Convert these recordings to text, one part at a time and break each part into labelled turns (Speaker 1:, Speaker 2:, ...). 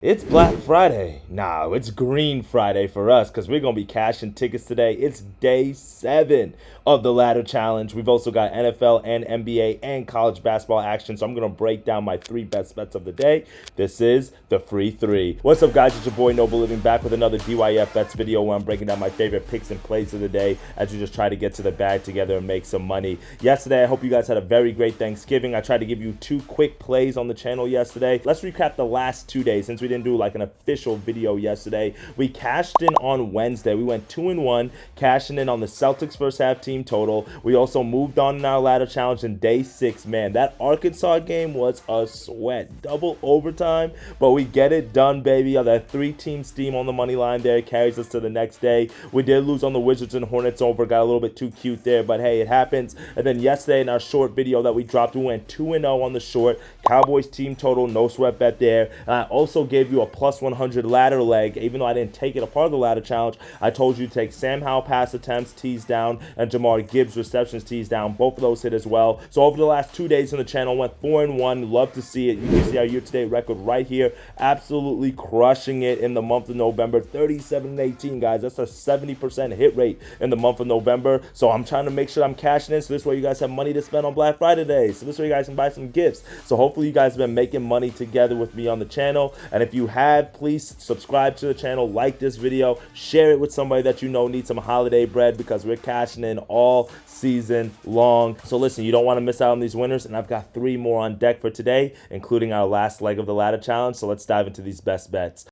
Speaker 1: It's Black Friday. Nah, it's Green Friday for us because we're going to be cashing tickets today. It's day 7 of the Ladder Challenge. We've also got NFL and NBA and college basketball action. So I'm going to break down my 3 best bets of the day. This is the Free 3. What's up, guys? It's your boy Noble Living back with another DYF Bets video where I'm breaking down my favorite picks and plays of the day as we just try to get to the bag together and make some money. Yesterday, I hope you guys had a very great Thanksgiving. I tried to give you 2 quick plays on the channel yesterday. Let's recap the last 2 days since we didn't do like an official video yesterday. We cashed in on Wednesday. We went 2-1, cashing in on the Celtics first half team total. We also moved on in our ladder challenge in day 6. Man, that Arkansas game was a sweat. Double overtime, but we get it done, baby. That 3-team steam on the money line there carries us to the next day. We did lose on the Wizards and Hornets over. Got a little bit too cute there, but hey, it happens. And then yesterday in our short video that we dropped, we went 2-0 on the short. Cowboys team total, no sweat bet there. And I also gave you a plus 100 ladder leg, even though I didn't take it a part of the ladder challenge. I told you to take Sam Howell pass attempts, tees down, and Jamar Gibbs receptions, tees down. Both of those hit as well. So over the last 2 days on the channel, went 4-1. Love to see it. You can see our year-to-date record right here. Absolutely crushing it in the month of November. 37-18, guys. That's a 70% hit rate in the month of November. So I'm trying to make sure I'm cashing in, so this way you guys have money to spend on Black Friday Day. So this way you guys can buy some gifts. So hopefully you guys have been making money together with me on the channel. And if you have, please subscribe to the channel, like this video, share it with somebody that you know needs some holiday bread, because we're cashing in all season long. So listen, you don't want to miss out on these winners, and I've got 3 more on deck for today, including our last leg of the ladder challenge. So let's dive into these best bets.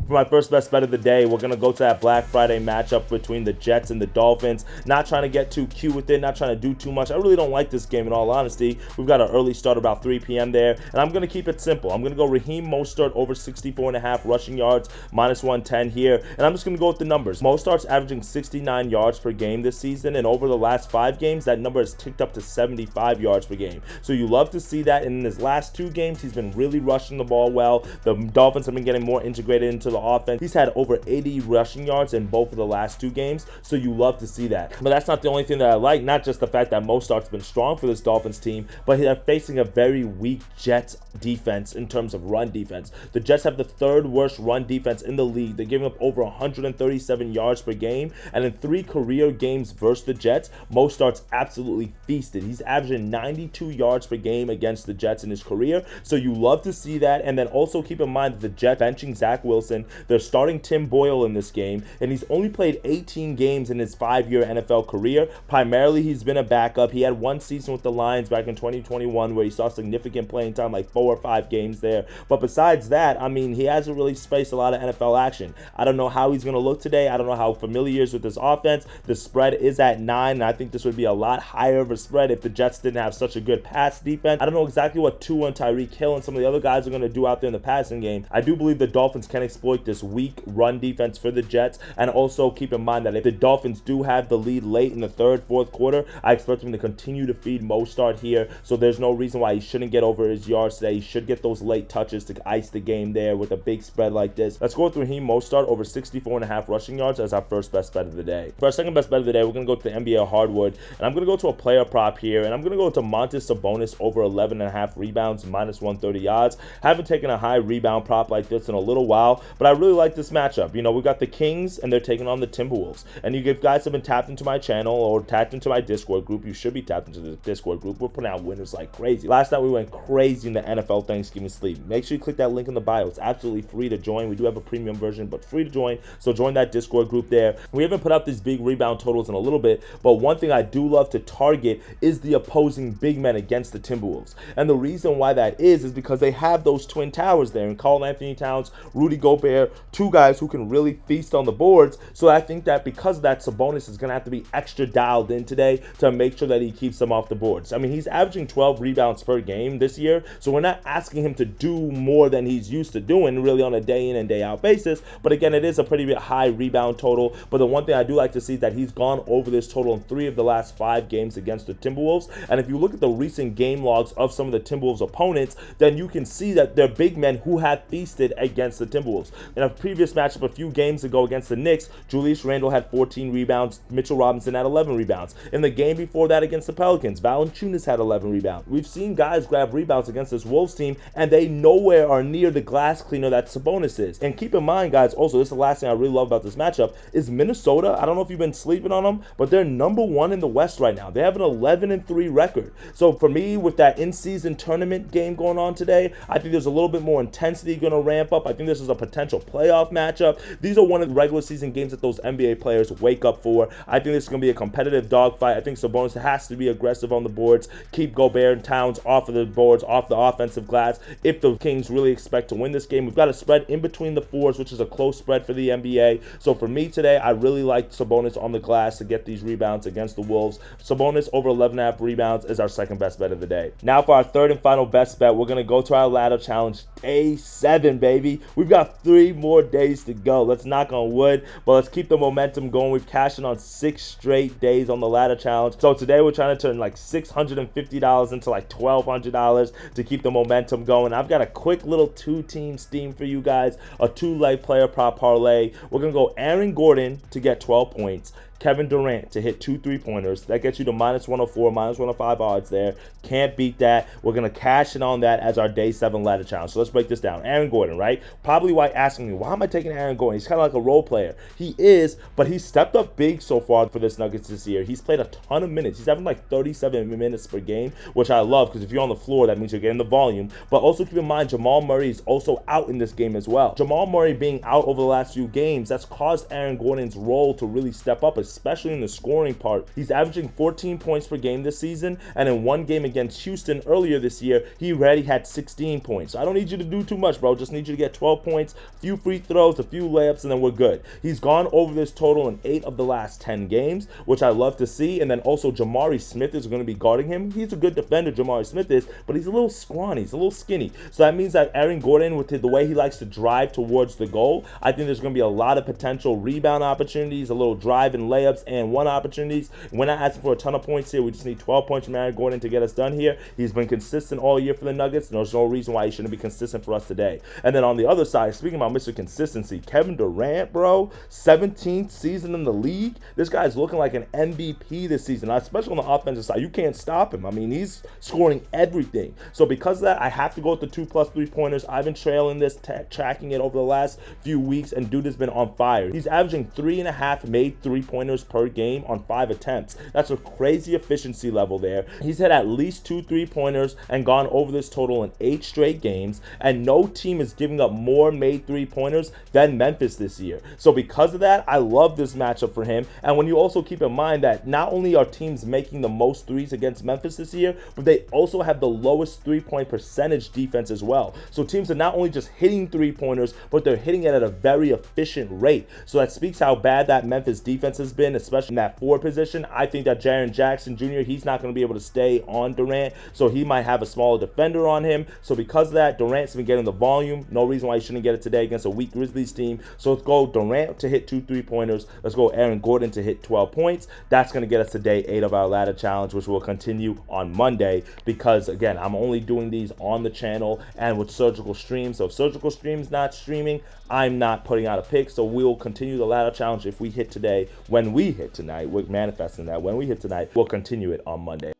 Speaker 1: For my first best bet of the day, we're going to go to that Black Friday matchup between the Jets and the Dolphins. Not trying to get too cute with it, not trying to do too much. I really don't like this game in all honesty. We've got an early start about 3 p.m. there, and I'm going to keep it simple. I'm going to go Raheem Mostert over 64.5 rushing yards, minus 110 here, and I'm just going to go with the numbers. Mostert's averaging 69 yards per game this season, and over the last 5 games, that number has ticked up to 75 yards per game. So you love to see that. And in his last 2 games, he's been really rushing the ball well. The Dolphins have been getting more integrated into the offense. He's had over 80 rushing yards in both of the last 2 games, so you love to see that. But that's not the only thing that I like. Not just the fact that Mostert's been strong for this Dolphins team, but they're facing a very weak Jets defense in terms of run defense. The Jets have the 3rd worst run defense in the league. They're giving up over 137 yards per game, and in 3 career games versus the Jets, Mostert's absolutely feasted. He's averaging 92 yards per game against the Jets in his career, so you love to see that. And then also keep in mind that the Jets benching Zach Wilson. They're starting Tim Boyle in this game, and he's only played 18 games in his 5-year NFL career. Primarily, he's been a backup. He had 1 season with the Lions back in 2021 where he saw significant playing time, like 4 or 5 games there. But besides that, I mean, he hasn't really faced a lot of NFL action. I don't know how he's going to look today. I don't know how familiar he is with this offense. The spread is at 9, and I think this would be a lot higher of a spread if the Jets didn't have such a good pass defense. I don't know exactly what Tua and Tyreek Hill and some of the other guys are going to do out there in the passing game. I do believe the Dolphins can exploit this weak run defense for the Jets, and also keep in mind that if the Dolphins do have the lead late in the 3rd, 4th quarter, I expect them to continue to feed Mostert here, so there's no reason why he shouldn't get over his yards today. He should get those late touches to ice the game there with a big spread like this. Let's go with Raheem Mostert over 64.5 rushing yards as our first best bet of the day. For our second best bet of the day, we're going to go to the NBA hardwood, and I'm going to go to a player prop here, and I'm going to go to Montes Sabonis over 11.5 rebounds, minus 130 odds. Haven't taken a high rebound prop like this in a little while, but I really like this matchup. You know, we've got the Kings, and they're taking on the Timberwolves. And you guys have been tapped into my channel or tapped into my Discord group. You should be tapped into the Discord group. We're putting out winners like crazy. Last night, we went crazy in the NFL Thanksgiving sleep. Make sure you click that link in the bio. It's absolutely free to join. We do have a premium version, but free to join. So join that Discord group there. We haven't put out these big rebound totals in a little bit, but one thing I do love to target is the opposing big men against the Timberwolves. And the reason why that is because they have those twin towers there, and Karl-Anthony Towns, Rudy Gobert, 2 guys who can really feast on the boards. So I think that because of that, Sabonis is going to have to be extra dialed in today to make sure that he keeps them off the boards. I mean, he's averaging 12 rebounds per game this year, so we're not asking him to do more than he's used to doing really on a day in and day out basis. But again, it is a pretty high rebound total. But the one thing I do like to see is that he's gone over this total in 3 of the last 5 games against the Timberwolves. And if you look at the recent game logs of some of the Timberwolves opponents, then you can see that they're big men who have feasted against the Timberwolves. In a previous matchup a few games ago against the Knicks, Julius Randle had 14 rebounds, Mitchell Robinson had 11 rebounds. In the game before that against the Pelicans, Valanciunas had 11 rebounds. We've seen guys grab rebounds against this Wolves team, and they nowhere are near the glass cleaner that Sabonis is. And keep in mind, guys, also, this is the last thing I really love about this matchup, is Minnesota. I don't know if you've been sleeping on them, but they're number one in the West right now. They have an 11-3 record. So for me, with that in-season tournament game going on today, I think there's a little bit more intensity going to ramp up. I think this is a potential playoff matchup. These are one of the regular season games that those NBA players wake up for. I think this is going to be a competitive dogfight. I think Sabonis has to be aggressive on the boards, keep Gobert and Towns off of the boards, off the offensive glass. If the Kings really expect to win this game, we've got a spread in between the fours, which is a close spread for the NBA. So for me today, I really like Sabonis on the glass to get these rebounds against the Wolves. Sabonis over 11.5 rebounds is our second best bet of the day. Now for our third and final best bet, we're going to go to our ladder challenge day 7, baby. We've got 3 more days to go. Let's knock on wood, but let's keep the momentum going. We've cashed in on 6 straight days on the ladder challenge. So today we're trying to turn like $650 into like $1,200 to keep the momentum going. I've got a quick little 2-team steam for you guys, a 2-leg player prop parlay. We're going to go Aaron Gordon to get 12 points. Kevin Durant to hit 2 3-pointers. That gets you to -104, -105 odds there. Can't beat that. We're going to cash in on that as our day 7 ladder challenge. So let's break this down. Aaron Gordon, right? Probably why asking me, why am I taking Aaron Gordon? He's kind of like a role player. He is, but he's stepped up big so far for this Nuggets this year. He's played a ton of minutes. He's having like 37 minutes per game, which I love because if you're on the floor, that means you're getting the volume. But also keep in mind, Jamal Murray is also out in this game as well. Jamal Murray being out over the last few games, that's caused Aaron Gordon's role to really step up, especially in the scoring part. He's averaging 14 points per game this season, and in one game against Houston earlier this year, he already had 16 points. So I don't need you to do too much, bro. Just need you to get 12 points, a few free throws, a few layups, and then we're good. He's gone over this total in 8 of the last 10 games, which I love to see. And then also Jamari Smith is going to be guarding him. He's a good defender, Jamari Smith is, but he's a little scrawny. He's a little skinny. So that means that Aaron Gordon, with the way he likes to drive towards the goal, I think there's going to be a lot of potential rebound opportunities, a little drive and layups, and one opportunities. We're not asking for a ton of points here. We just need 12 points from Aaron Gordon to get us done here. He's been consistent all year for the Nuggets, and there's no reason why he shouldn't be consistent for us today. And then on the other side, speaking about Mr. Consistency, Kevin Durant, bro, 17th season in the league. This guy's looking like an MVP this season, especially on the offensive side. You can't stop him. I mean, he's scoring everything. So because of that, I have to go with the 2+ 3-pointers. I've been trailing this, tracking it over the last few weeks, and dude has been on fire. He's averaging 3.5 made 3-pointers per game on 5 attempts. That's a crazy efficiency level there. He's had at least 2 3-pointers and gone over this total in 8 straight games, and no team is giving up more made 3-pointers than Memphis this year. So because of that, I love this matchup for him. And when you also keep in mind that not only are teams making the most threes against Memphis this year, but they also have the lowest 3-point percentage defense as well. So teams are not only just hitting 3-pointers, but they're hitting it at a very efficient rate. So that speaks how bad that Memphis defense has been, especially in that 4 position. I think that Jaren Jackson Jr., he's not going to be able to stay on Durant, so he might have a smaller defender on him. So because of that, Durant's been getting the volume. No reason why he shouldn't get it today against a weak Grizzlies team. So let's go Durant to hit 2 3-pointers. Let's go Aaron Gordon to hit 12 points. That's going to get us to day 8 of our ladder challenge, which will continue on Monday because, again, I'm only doing these on the channel and with Surgical Stream. So if Surgical Stream's not streaming, I'm not putting out a pick. So we'll continue the ladder challenge if we hit today. When we hit tonight, we're manifesting that. When we hit tonight, we'll continue it on Monday.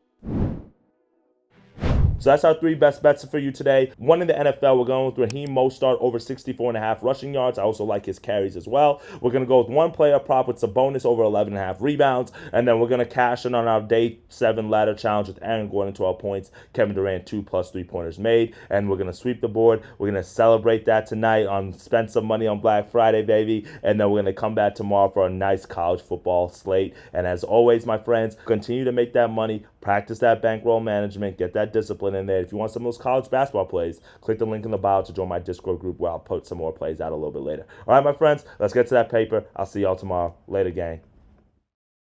Speaker 1: So that's our 3 best bets for you today. One in the NFL, we're going with Raheem Mostert over 64.5 rushing yards. I also like his carries as well. We're going to go with one player prop with Sabonis over 11.5 rebounds. And then we're going to cash in on our day 7 ladder challenge with Aaron Gordon, 12 points, Kevin Durant, 2+ 3-pointers made. And we're going to sweep the board. We're going to celebrate that tonight, spend some money on Black Friday, baby. And then we're going to come back tomorrow for a nice college football slate. And as always, my friends, continue to make that money. Practice that bankroll management. Get that discipline in there. If you want some of those college basketball plays, click the link in the bio to join my Discord group where I'll put some more plays out a little bit later. All right, my friends, let's get to that paper. I'll see y'all tomorrow. Later, gang.